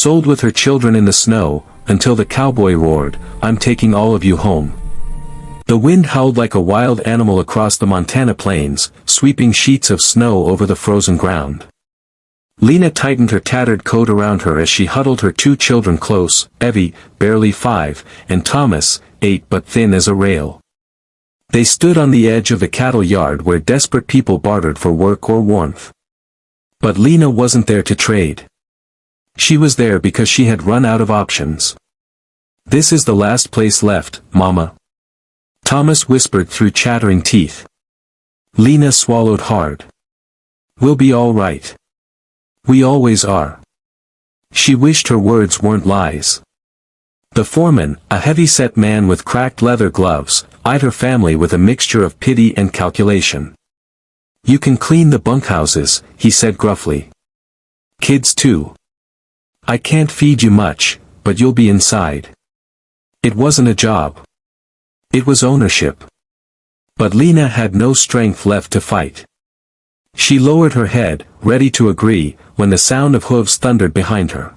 sold with her children in the snow, until the cowboy roared, "I'm taking all of you home." The wind howled like a wild animal across the Montana plains, sweeping sheets of snow over the frozen ground. Lena tightened her tattered coat around her as she huddled her two children close, Evie, barely 5, and Thomas, 8 but thin as a rail. They stood on the edge of the cattle yard where desperate people bartered for work or warmth. But Lena wasn't there to trade. She was there because she had run out of options. "This is the last place left, Mama," Thomas whispered through chattering teeth. Lena swallowed hard. "We'll be all right. We always are." She wished her words weren't lies. The foreman, a heavy-set man with cracked leather gloves, eyed her family with a mixture of pity and calculation. "You can clean the bunkhouses," he said gruffly. "Kids too. I can't feed you much, but you'll be inside." It wasn't a job. It was ownership. But Lena had no strength left to fight. She lowered her head, ready to agree, when the sound of hooves thundered behind her.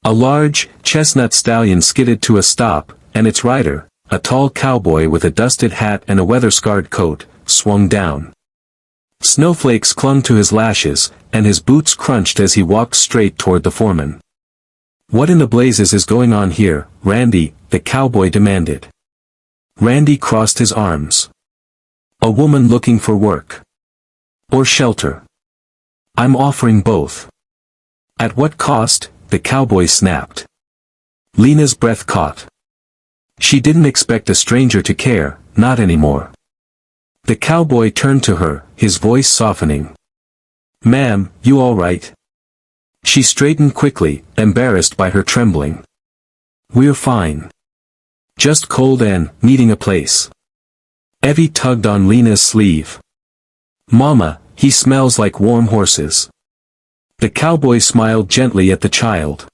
A large, chestnut stallion skidded to a stop, and its rider, a tall cowboy with a dusted hat and a weather-scarred coat, swung down. Snowflakes clung to his lashes, and his boots crunched as he walked straight toward the foreman. "What in the blazes is going on here, Randy?" the cowboy demanded. Randy crossed his arms. "A woman looking for work. Or shelter. I'm offering both." "At what cost?" the cowboy snapped. Lena's breath caught. She didn't expect a stranger to care, not anymore. The cowboy turned to her, his voice softening. "Ma'am, you all right?" She straightened quickly, embarrassed by her trembling. "We're fine. Just cold and needing a place." Evie tugged on Lena's sleeve. "Mama, he smells like warm horses." The cowboy smiled gently at the child.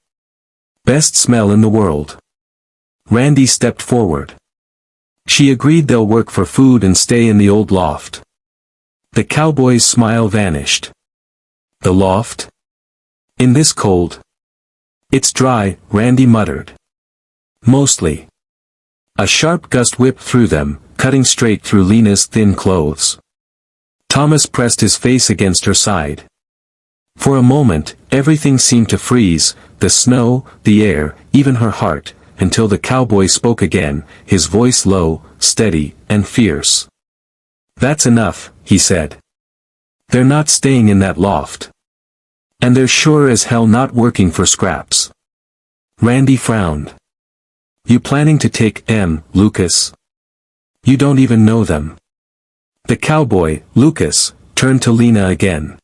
"Best smell in the world." Randy stepped forward. She agreed they'll work for food and stay in the old loft. The cowboy's smile vanished. "The loft? In this cold?" "It's dry," Randy muttered. "Mostly." A sharp gust whipped through them, cutting straight through Lena's thin clothes. Thomas pressed his face against her side. For a moment, everything seemed to freeze, the snow, the air, even her heart, until the cowboy spoke again, his voice low, steady, and fierce. "That's enough," he said. "They're not staying in that loft. And they're sure as hell not working for scraps." Randy frowned. "You planning to take Lucas? You don't even know them." The cowboy, Lucas, turned to Lena again.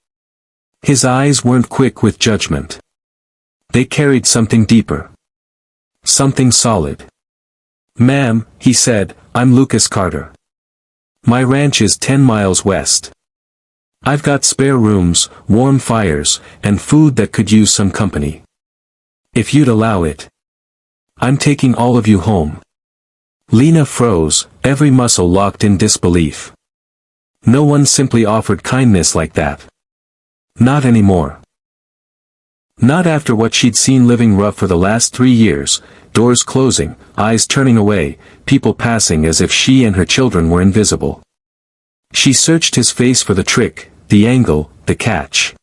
His eyes weren't quick with judgment. They carried something deeper. Something solid. "Ma'am," he said, "I'm Lucas Carter. My ranch is 10 miles west. I've got spare rooms, warm fires, and food that could use some company. If you'd allow it. I'm taking all of you home." Lena froze, every muscle locked in disbelief. No one simply offered kindness like that. Not anymore. Not after what she'd seen living rough for the last 3 years, doors closing, eyes turning away, people passing as if she and her children were invisible. She searched his face for the trick, the angle, the catch.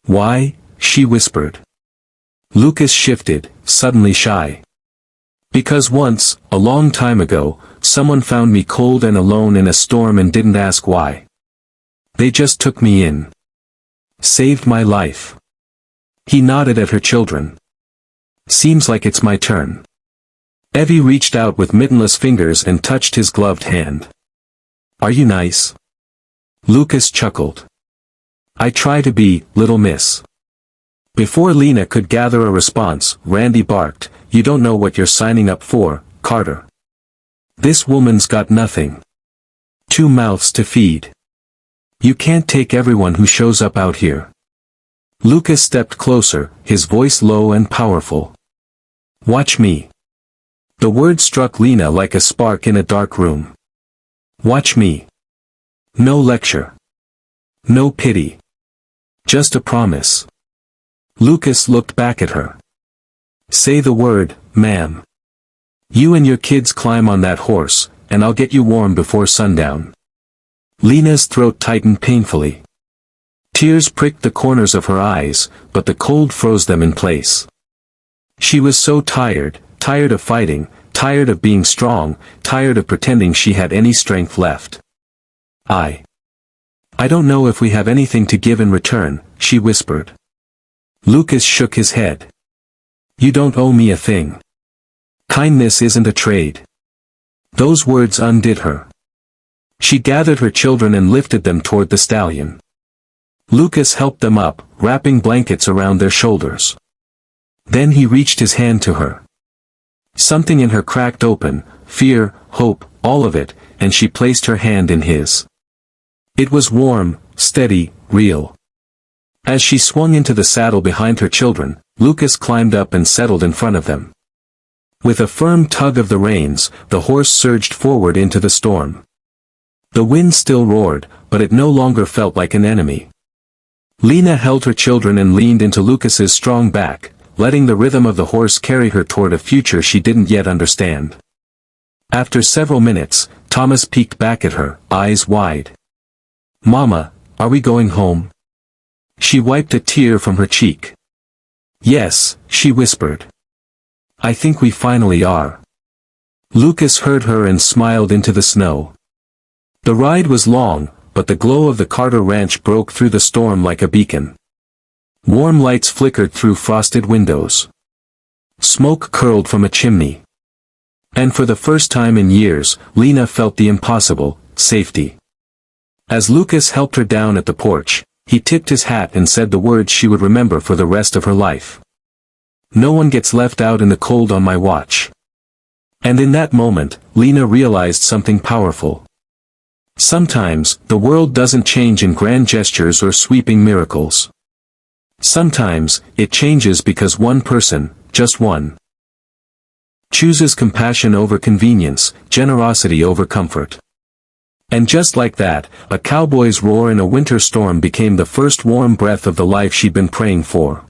"Why?" she whispered. Lucas shifted, suddenly shy. "Because once, a long time ago, someone found me cold and alone in a storm and didn't ask why. They just took me in. Saved my life." He nodded at her children. "Seems like it's my turn." Evie reached out with mittenless fingers and touched his gloved hand. "Are you nice?" Lucas chuckled. "I try to be, little miss." Before Lena could gather a response, Randy barked, "You don't know what you're signing up for, Carter. This woman's got nothing. 2 mouths to feed. You can't take everyone who shows up out here." Lucas stepped closer, his voice low and powerful. "Watch me." The word struck Lena like a spark in a dark room. "Watch me." No lecture. No pity. Just a promise. Lucas looked back at her. Say the word, ma'am. You and your kids climb on that horse, and I'll get you warm before sundown. Lena's throat tightened painfully. Tears pricked the corners of her eyes, but the cold froze them in place. She was so tired, tired of fighting, tired of being strong, tired of pretending she had any strength left. I don't know if we have anything to give in return, she whispered. Lucas shook his head. You don't owe me a thing. Kindness isn't a trade. Those words undid her. She gathered her children and lifted them toward the stallion. Lucas helped them up, wrapping blankets around their shoulders. Then he reached his hand to her. Something in her cracked open, fear, hope, all of it, and she placed her hand in his. It was warm, steady, real. As she swung into the saddle behind her children, Lucas climbed up and settled in front of them. With a firm tug of the reins, the horse surged forward into the storm. The wind still roared, but it no longer felt like an enemy. Lena held her children and leaned into Lucas's strong back, letting the rhythm of the horse carry her toward a future she didn't yet understand. After several minutes, Thomas peeked back at her, eyes wide. Mama, are we going home? She wiped a tear from her cheek. Yes, she whispered. I think we finally are. Lucas heard her and smiled into the snow. The ride was long, but the glow of the Carter Ranch broke through the storm like a beacon. Warm lights flickered through frosted windows. Smoke curled from a chimney. And for the first time in years, Lena felt the impossible, safety. As Lucas helped her down at the porch, he tipped his hat and said the words she would remember for the rest of her life. No one gets left out in the cold on my watch. And in that moment, Lena realized something powerful. Sometimes, the world doesn't change in grand gestures or sweeping miracles. Sometimes, it changes because one person, just one, chooses compassion over convenience, generosity over comfort. And just like that, a cowboy's roar in a winter storm became the first warm breath of the life she'd been praying for.